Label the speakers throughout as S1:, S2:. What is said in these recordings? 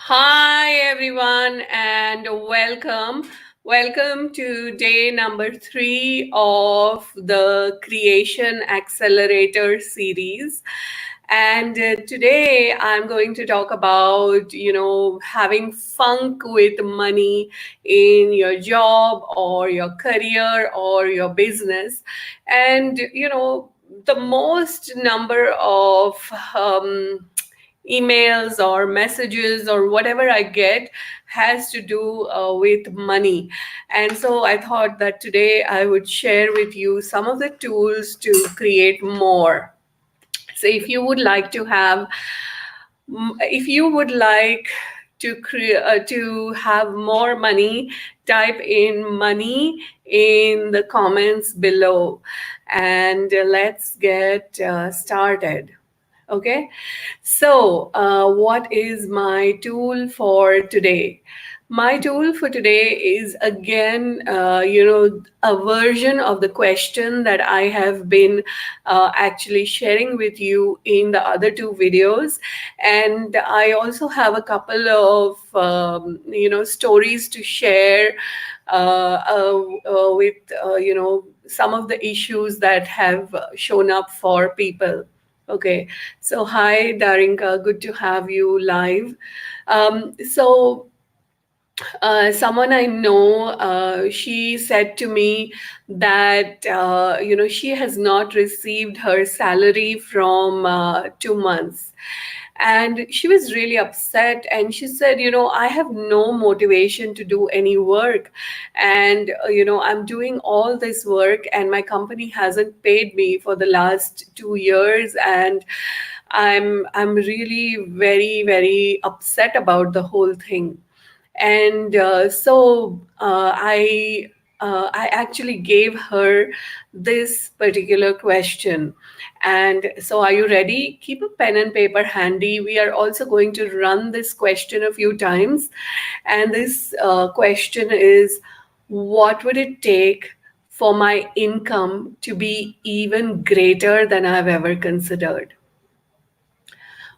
S1: Hi, everyone, and welcome. Welcome to day number 3 of the Creation Accelerator series. And today I'm going to talk about, having funk with money in your job or your career or your business. And, the most number of emails or messages or whatever I get has to do with money. And so I thought that today I would share with you some of the tools to create more. So if you would like to have more money, type in money in the comments below, and let's get started. Okay, so what is my tool for today? My tool for today is again, a version of the question that I have been actually sharing with you in the other two videos. And I also have a couple of, stories to share with, some of the issues that have shown up for people. Okay, so hi Darinka, good to have you live. Someone I know, she said to me that she has not received her salary from 2 months, and she was really upset. And she said, I have no motivation to do any work, and I'm doing all this work, and my company hasn't paid me for the last 2 years, and I'm really very very upset about the whole thing. And I actually gave her this particular question. And so, are you ready? Keep a pen and paper handy. We are also going to run this question a few times. And this question is, what would it take for my income to be even greater than I've ever considered?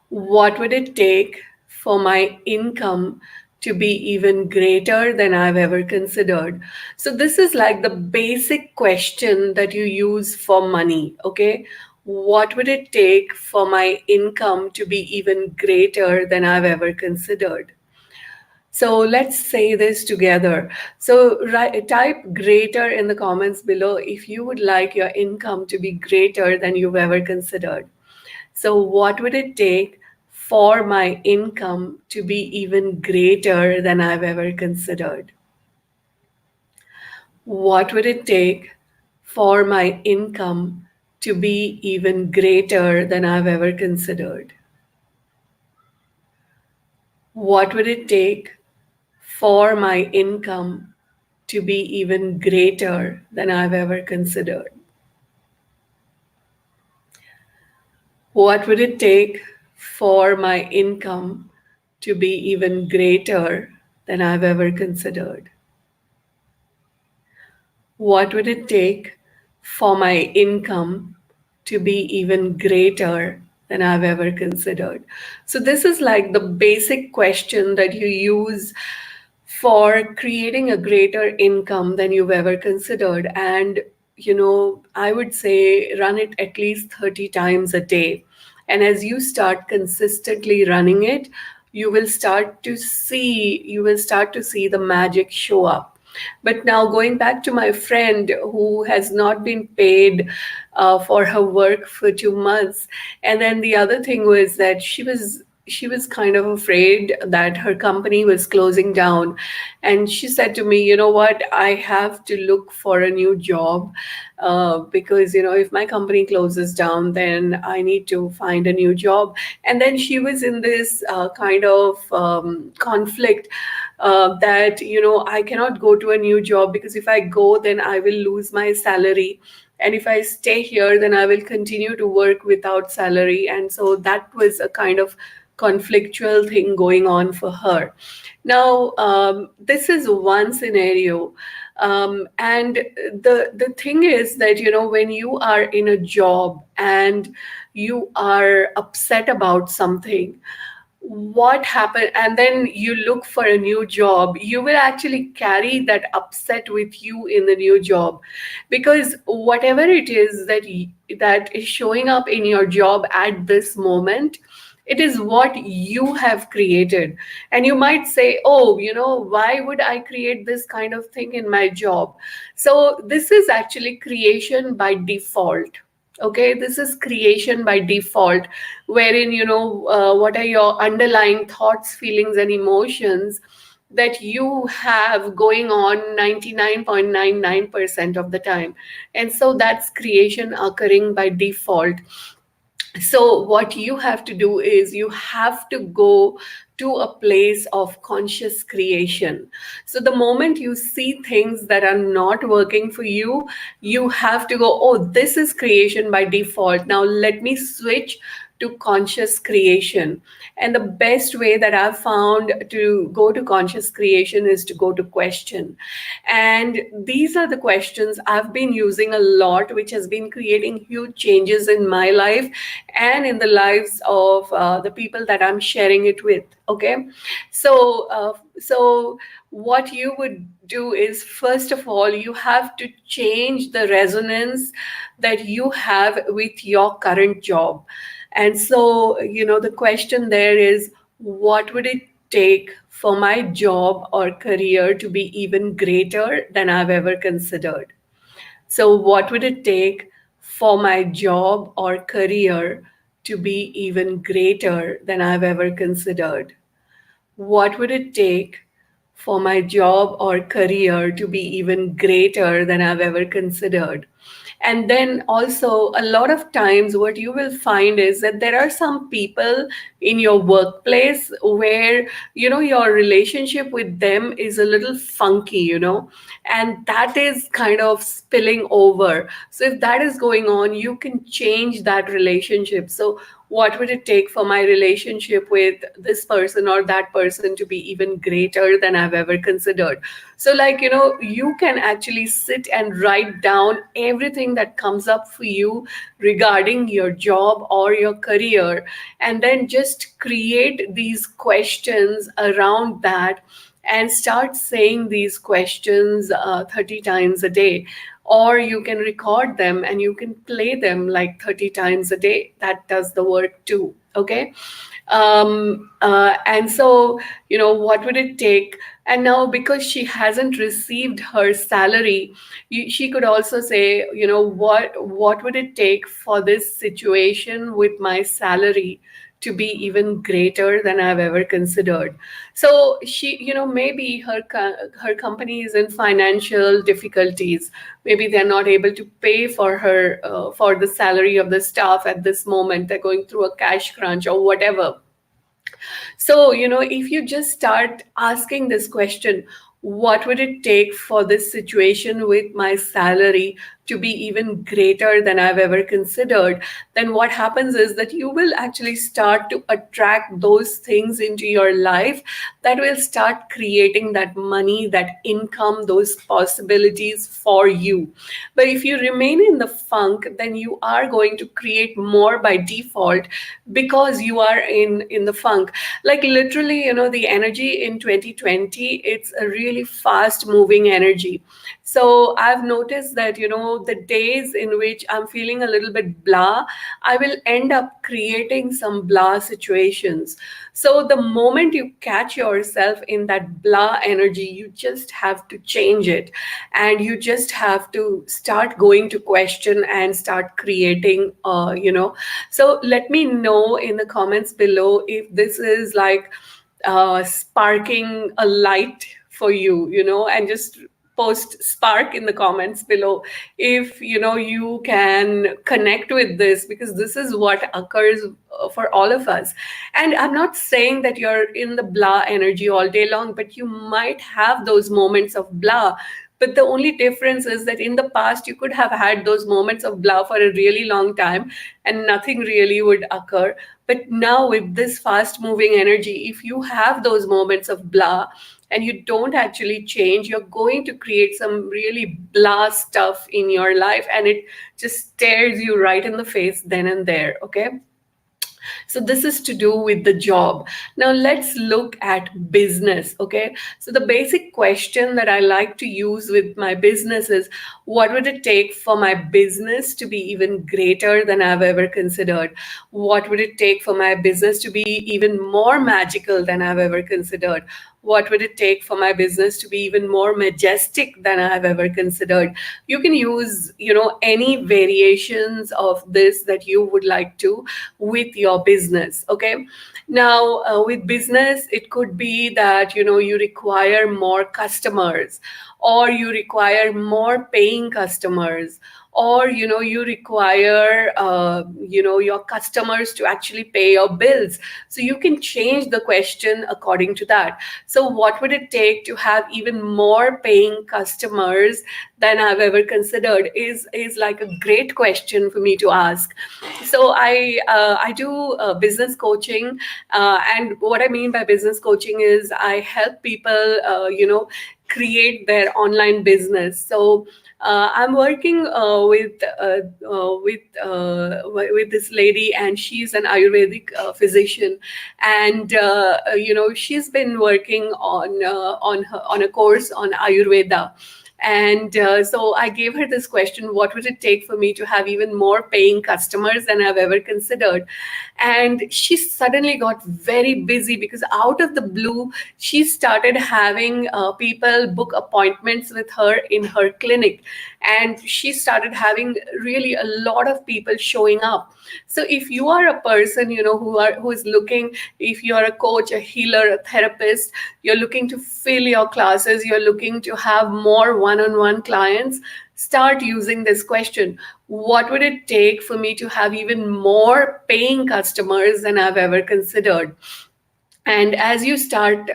S1: What would it take for my income to be even greater than I've ever considered? So, this is like the basic question that you use for money, okay? What would it take for my income to be even greater than I've ever considered? So let's say this together. So type greater in the comments below if you would like your income to be greater than you've ever considered. So, what would it take for my income to be even greater than I've ever considered? What would it take for my income to be even greater than I've ever considered? What would it take for my income to be even greater than I've ever considered? What would it take for my income to be even greater than I've ever considered? What would it take for my income to be even greater than I've ever considered? So, this is like the basic question that you use for creating a greater income than you've ever considered. And, I would say run it at least 30 times a day. And as you start consistently running it, you will start to see the magic show up. But now, going back to my friend who has not been paid for her work for 2 months, and then the other thing was that she was kind of afraid that her company was closing down. And she said to me, you know what, I have to look for a new job, because if my company closes down, then I need to find a new job. And then she was in this kind of conflict, that I cannot go to a new job because if I go, then I will lose my salary, and if I stay here, then I will continue to work without salary. And so that was a kind of conflictual thing going on for her. Now, this is one scenario. And the thing is that, when you are in a job and you are upset about something, what happened, and then you look for a new job, you will actually carry that upset with you in the new job, because whatever it is that is showing up in your job at this moment, it is what you have created. And you might say, oh, why would I create this kind of thing in my job? So this is actually creation by default. Okay, this is creation by default, wherein what are your underlying thoughts, feelings, and emotions that you have going on 99.99% of the time. And so that's creation occurring by default. So what you have to do is you have to go to a place of conscious creation. So the moment you see things that are not working for you, you have to go, oh, this is creation by default, now let me switch to conscious creation. And the best way that I've found to go to conscious creation is to go to question. And these are the questions I've been using a lot, which has been creating huge changes in my life and in the lives of the people that I'm sharing it with. Okay, so what you would do is, first of all, you have to change the resonance that you have with your current job. And so, the question there is, what would it take for my job or career to be even greater than I've ever considered? So, what would it take for my job or career to be even greater than I've ever considered? What would it take for my job or career to be even greater than I've ever considered? And then also, a lot of times, what you will find is that there are some people in your workplace where, your relationship with them is a little funky, and that is kind of spilling over. So, if that is going on, you can change that relationship. So, what would it take for my relationship with this person or that person to be even greater than I've ever considered? So, like, you can actually sit and write down everything that comes up for you regarding your job or your career, and then just create these questions around that and start saying these questions 30 times a day. Or you can record them and you can play them like 30 times a day. That does the work too. Okay. And so, what would it take? And now, because she hasn't received her salary, she could also say, what would it take for this situation with my salary to be even greater than I've ever considered? So she, maybe her company is in financial difficulties. Maybe they're not able to pay for her for the salary of the staff at this moment. They're going through a cash crunch or whatever. So, if you just start asking this question, what would it take for this situation with my salary to be even greater than I've ever considered? Then what happens is that you will actually start to attract those things into your life that will start creating that money, that income, those possibilities for you. But if you remain in the funk, then you are going to create more by default because you are in the funk. Like literally, the energy in 2020, it's a really fast moving energy. So I've noticed that, the days in which I'm feeling a little bit blah, I will end up creating some blah situations. So the moment you catch yourself in that blah energy, you just have to change it. And you just have to start going to question and start creating, So let me know in the comments below if this is like sparking a light for you, and just post spark in the comments below if you can connect with this, because this is what occurs for all of us. And I'm not saying that you're in the blah energy all day long, but you might have those moments of blah. But the only difference is that in the past, you could have had those moments of blah for a really long time and nothing really would occur. But now, with this fast moving energy, if you have those moments of blah and you don't actually change, you're going to create some really blah stuff in your life and it just stares you right in the face then and there. Okay. So this is to do with the job. Now let's look at business. Okay, so the basic question that I like to use with my business is, what would it take for my business to be even greater than I've ever considered? What would it take for my business to be even more magical than I've ever considered? What would it take for my business to be even more majestic than I have ever considered? You can use, any variations of this that you would like to with your business. Okay, now with business, it could be that you require more customers, or you require more paying customers, or you require your customers to actually pay your bills. So you can change the question according to that. So what would it take to have even more paying customers than I've ever considered is like a great question for me to ask. So I do business coaching, and what I mean by business coaching is I help people create their online business. So I'm working with this lady, and she's an Ayurvedic physician, and she's been working on a course on Ayurveda. And so I gave her this question: what would it take for me to have even more paying customers than I've ever considered? And she suddenly got very busy, because out of the blue, she started having people book appointments with her in her clinic. And she started having really a lot of people showing up. So if you are a person, who is looking, if you are a coach, a healer, a therapist, you're looking to fill your classes, you're looking to have more one-on-one clients, start using this question: what would it take for me to have even more paying customers than I've ever considered? And as you start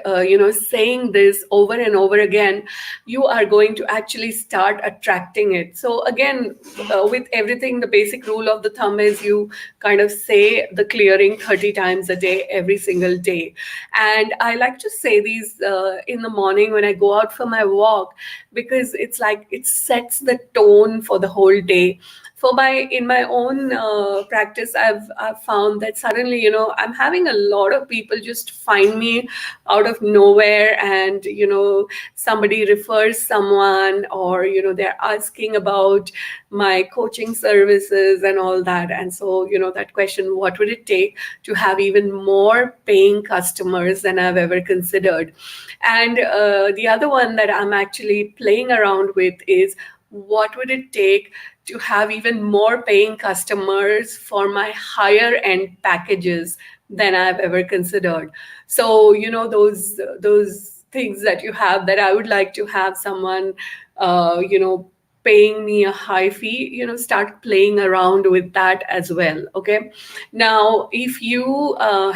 S1: saying this over and over again, you are going to actually start attracting it. So again, with everything, the basic rule of the thumb is you kind of say the clearing 30 times a day, every single day. And I like to say these in the morning when I go out for my walk, because it's like it sets the tone for the whole day. In my own practice, I've found that suddenly, I'm having a lot of people just find me out of nowhere, and somebody refers someone, or they're asking about my coaching services and all that. And so that question: what would it take to have even more paying customers than I've ever considered? And the other one that I'm actually playing around with is: what would it take to have even more paying customers for my higher end packages than I've ever considered? So, those things that you have, that I would like to have someone, paying me a high fee, start playing around with that as well. Okay. Now, if you are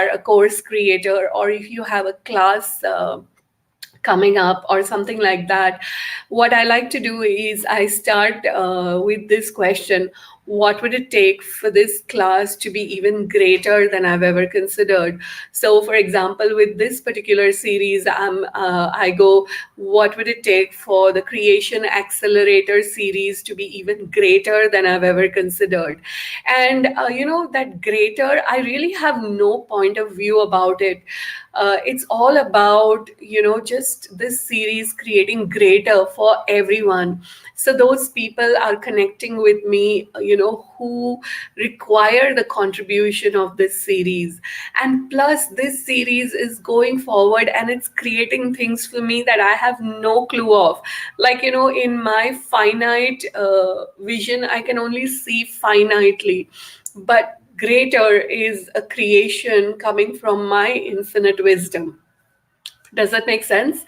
S1: a course creator, or if you have a class coming up or something like that, what I like to do is I start with this question: what would it take for this class to be even greater than I've ever considered? So for example, with this particular series, I go: what would it take for the Creation Accelerator series to be even greater than I've ever considered? And that greater, I really have no point of view about it. It's all about just this series creating greater for everyone. So those people are connecting with me, who require the contribution of this series. And plus, this series is going forward, and it's creating things for me that I have no clue of. Like, in my finite vision, I can only see finitely, but greater is a creation coming from my infinite wisdom. Does that make sense?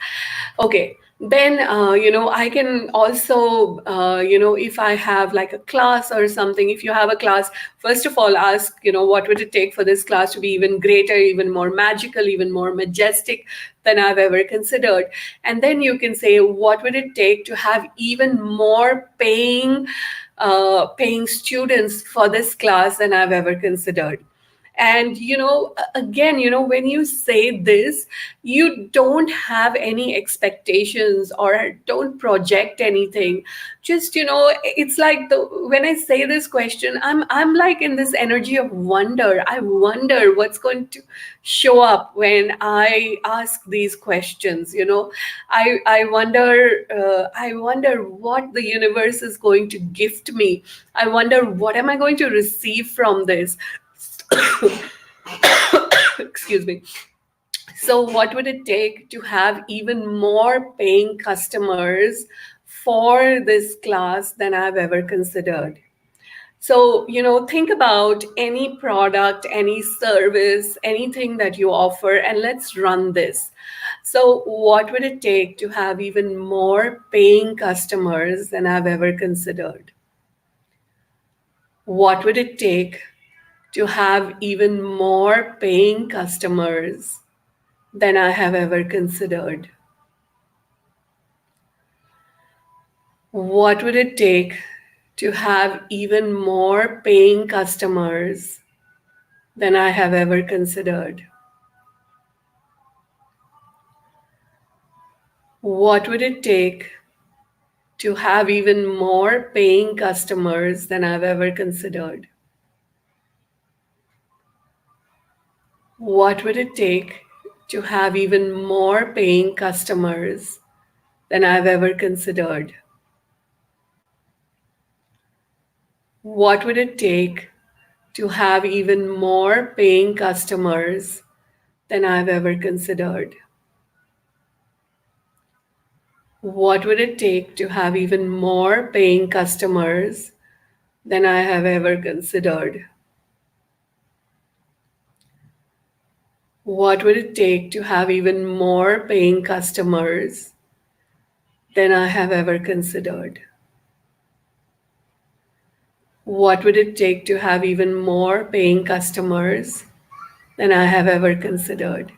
S1: Okay. Then, I can also, if I have like a class or something, if you have a class, first of all, ask, what would it take for this class to be even greater, even more magical, even more majestic than I've ever considered? And then you can say, what would it take to have even more paying students for this class than I've ever considered? And again, when you say this, you don't have any expectations or don't project anything. Just, it's like, the when I say this question, I'm like in this energy of wonder. I wonder what's going to show up when I ask these questions. I wonder what the universe is going to gift me. I wonder what am I going to receive from this. Excuse me. So, what would it take to have even more paying customers for this class than I've ever considered? So, think about any product, any service, anything that you offer, and let's run this. So, what would it take to have even more paying customers than I've ever considered? What would it take to have even more paying customers than I have ever considered? What would it take to have even more paying customers than I have ever considered? What would it take to have even more paying customers than I've ever considered? What would it take to have even more paying customers than I've ever considered? What would it take to have even more paying customers than I've ever considered? What would it take to have even more paying customers than I have ever considered? What would it take to have even more paying customers than I have ever considered? What would it take to have even more paying customers than I have ever considered?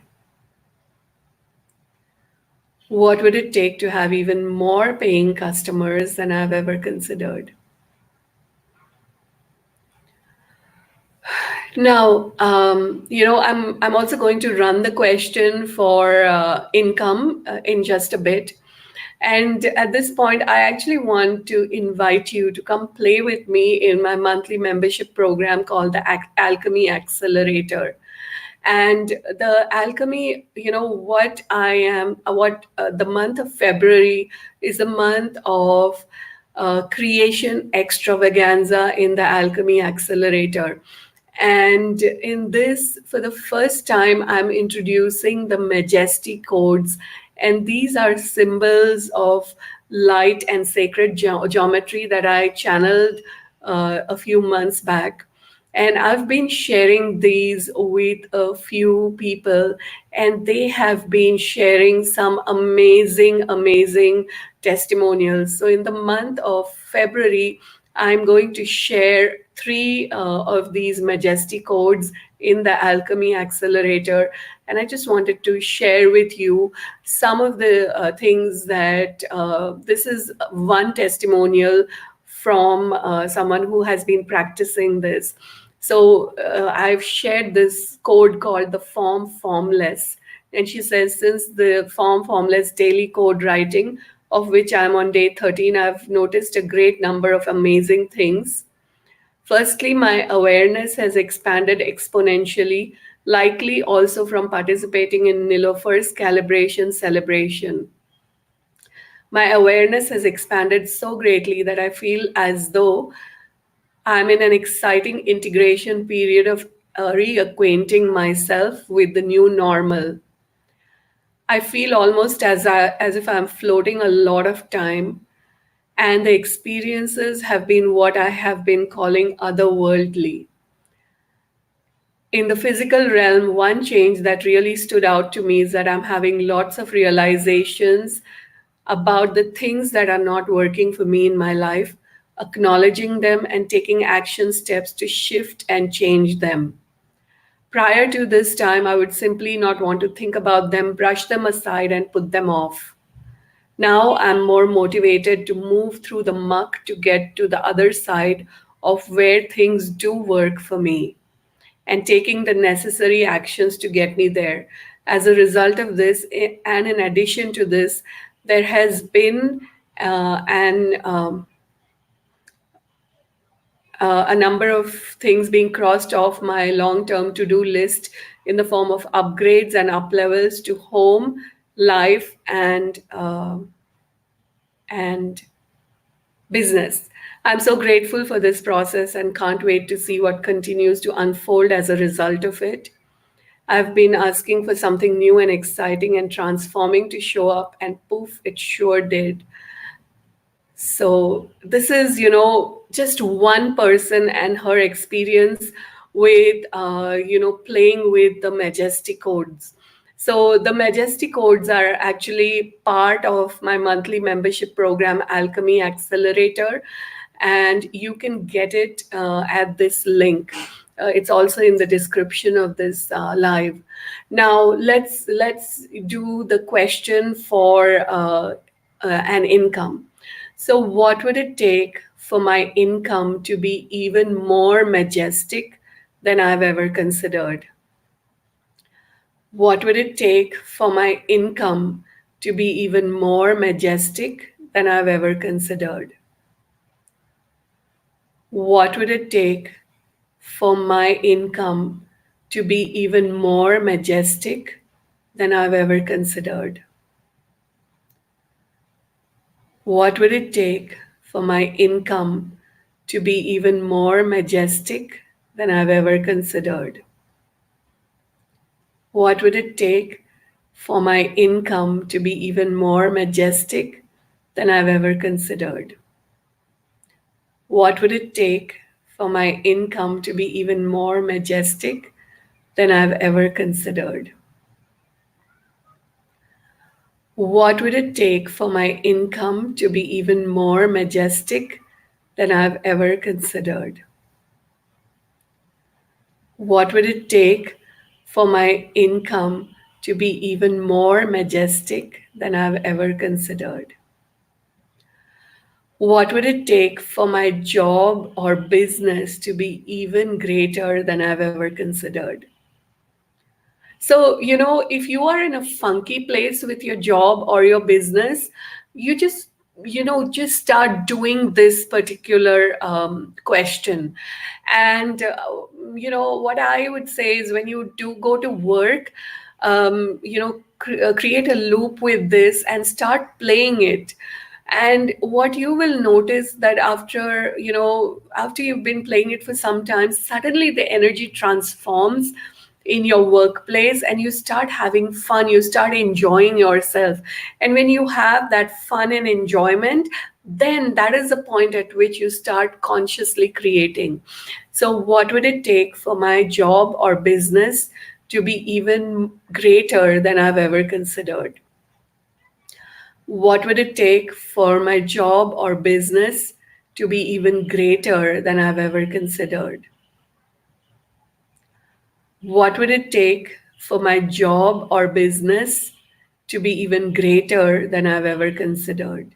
S1: What would it take to have even more paying customers than I've ever considered? Now, I'm also going to run the question for income in just a bit. And at this point, I actually want to invite you to come play with me in my monthly membership program called the Alchemy Accelerator. And the alchemy, what the month of February is a month of creation extravaganza in the Alchemy Accelerator. And in this, for the first time, I'm introducing the majestic codes. And these are symbols of light and sacred geometry that I channeled a few months back. And I've been sharing these with a few people, and they have been sharing some amazing, amazing testimonials. So, in the month of February, I'm going to share three of these majestic codes in the Alchemy Accelerator. And I just wanted to share with you some of the things that this is one testimonial from someone who has been practicing this. So I've shared this code called the Form Formless. And she says, since the Form Formless daily code writing, of which I'm on day 13, I've noticed a great number of amazing things. Firstly, my awareness has expanded exponentially, likely also from participating in Nilofer's calibration celebration. My awareness has expanded so greatly that I feel as though I'm in an exciting integration period of reacquainting myself with the new normal. I feel almost as if I'm floating a lot of time, and the experiences have been what I have been calling otherworldly. In the physical realm, one change that really stood out to me is that I'm having lots of realizations about the things that are not working for me in my life, acknowledging them and taking action steps to shift and change them. Prior to this time, I would simply not want to think about them, brush them aside, and put them off. Now I'm more motivated to move through the muck to get to the other side of where things do work for me. and taking the necessary actions to get me there. As a result of this, and in addition to this, there has been an a number of things being crossed off my long-term to-do list in the form of upgrades and up levels to home, life, and business. I'm so grateful for this process and can't wait to see what continues to unfold as a result of it. I've been asking for something new and exciting and transforming to show up, and poof, it sure did. So this is, just one person and her experience with, playing with the majestic codes. So the majestic codes are actually part of my monthly membership program, Alchemy Accelerator, and you can get it at this link. It's also in the description of this live. Now let's do the question for an income. So, what would it take for my income to be even more majestic than I've ever considered? What would it take for my income to be even more majestic than I've ever considered? What would it take for my income to be even more majestic than I've ever considered? What would it take for my income to be even more majestic than I've ever considered? What would it take for my income to be even more majestic than I've ever considered? What would it take for my income to be even more majestic than I've ever considered? What would it take for my income to be even more majestic than I've ever considered? What would it take for my income to be even more majestic than I've ever considered? What would it take for my job or business to be even greater than I've ever considered? So, if you are in a funky place with your job or your business, you just start doing this particular question. And, what I would say is when you do go to work, create a loop with this and start playing it. And what you will notice that after you've been playing it for some time, suddenly the energy transforms in your workplace and you start having fun, you start enjoying yourself. And when you have that fun and enjoyment, then that is the point at which you start consciously creating. So what would it take for my job or business to be even greater than I've ever considered? What would it take for my job or business to be even greater than I've ever considered? What would it take for my job or business to be even greater than I've ever considered?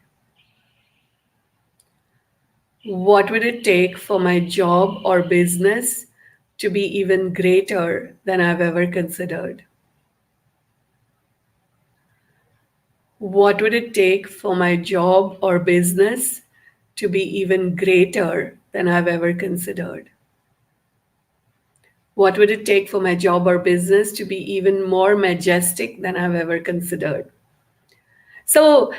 S1: What would it take for my job or business to be even greater than I've ever considered? What would it take for my job or business to be even greater than I've ever considered? What would it take for my job or business to be even more majestic than I've ever considered? So,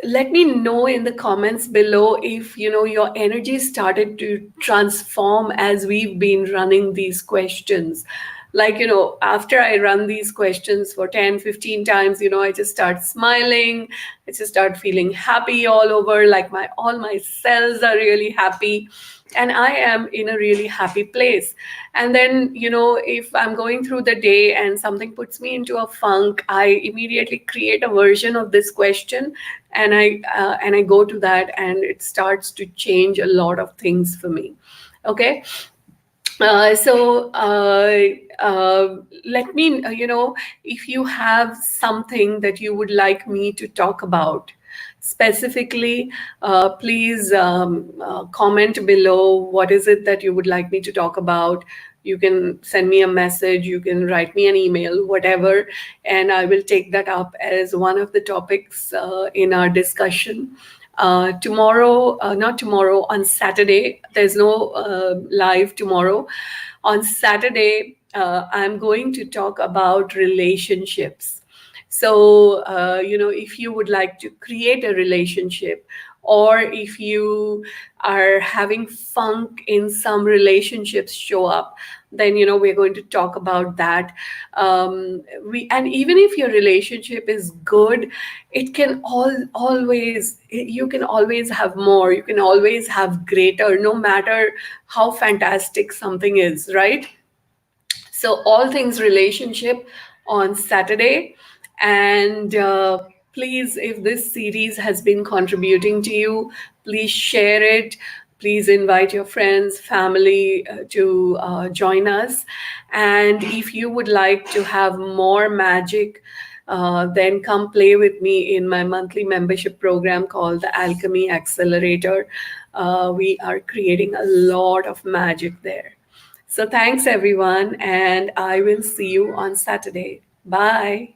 S1: let me know in the comments below if, your energy started to transform as we've been running these questions. Like, after I run these questions for 10, 15 times, I just start smiling. I just start feeling happy all over, like all my cells are really happy. And I am in a really happy place. And then, if I'm going through the day and something puts me into a funk, I immediately create a version of this question, and I go to that, and it starts to change a lot of things for me. Okay. Let me, if you have something that you would like me to talk about specifically, please comment below. What is it that you would like me to talk about? You can send me a message, you can write me an email, whatever, and I will take that up as one of the topics in our discussion. Tomorrow, not tomorrow, on Saturday, there's no live tomorrow. On Saturday, I'm going to talk about relationships. So, if you would like to create a relationship, or if you are having funk in some relationships show up, then we're going to talk about that. And even if your relationship is good, it can always, you can always have more, you can always have greater, no matter how fantastic something is, right? So, all things relationship on Saturday. And please, if this series has been contributing to you, please share it. Please invite your friends, family to join us. And if you would like to have more magic, then come play with me in my monthly membership program called the Alchemy Accelerator. We are creating a lot of magic there. So thanks everyone, and I will see you on Saturday. Bye.